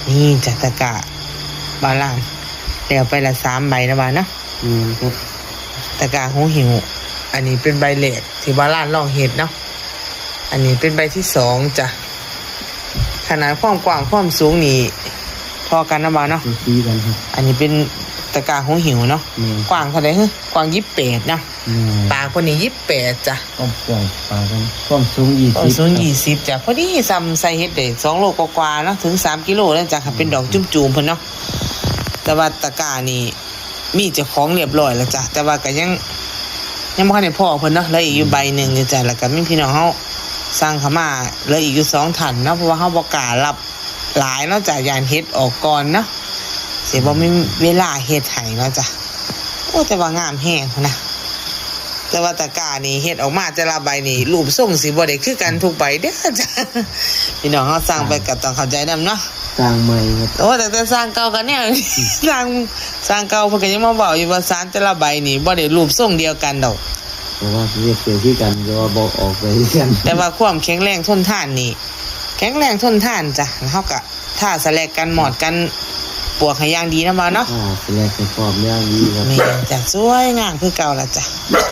นี่จัตะกะบาลานเดี๋ยวไปละ3 ใบนะบ้านเนาะครับตะกะหูหิวอันนี้เป็นใบเหล็กที่บาลานลองเห็ดเนาะอันนี้เป็นใบที่2จ้ะขนาดความกว้างความสูงนี่พอกันนะบ้านเนาะตีกันครับอันนี้เป็นตะกะหูหิวเนาะกว้างเท่าไหร่ฮะกว้าง28นะปากคนนี้28จ้ะความกว้างปากกันความสูง20ความสูง20จ้ะพอดีซ้ำใส่เฮ็ดได้2 โลกว่าๆเนาะถึง3 กิโลแล้วจ้ะเป็นดอกจุ่มๆเพิ่นเนาะแต่ว่าตะกะนี่มีเจ้าของเรียบร้อยแล้วจ้ะแต่ว่าก็ยังบ่ทันได้พอเพิ่นเนาะแล้วอีกอยู่ใบนึงจ้ะแล้วก็มีพี่น้องเฮาสั่งเข้ามาแล้วอีกอยู่2 ถันเนาะเพราะว่าเฮาบ่กล้ารับหลายเนาะจ้ะย่านเฮ็ดออกก่อนเนาะสิบ่มีเวลาเฮ็ดให้เนาะจ้ะโอ้แต่ว่างามแฮงนะแต่ว่าตะกร้านี่เฮ็ดออกมาแต่ละใบนี่รูปทรงสิบ่ได้คือกันทุกใบเด้อจ้ะพี่น้องเฮาสร้างไปก็ต้องเข้าใจนำเนาะสร้างใหม่ครับโอ้แต่สร้างเก่ากันแนว สร้างเก่าเพิ่นก็ยังมาเว้าอยู่ว่าสารแต่ละใบนี่บ่ได้รูปทรงเดียวกันดอกเพราะว่าเรียกเกี่ยวที่กันแต่ว่าบ่ออกไปกัน แต่ว่าความแข็งแรงทนทานนี่แข็งแรงทนทานจ้ะเฮาก็ถ้าสแลกกันหมอดกันปวกให้อย่างดีนะมาเนาะสแลกเป็นฟอร์มอย่างดีครับแม่นจ้ะสวยงามคือเก่าล่ะจ้ะ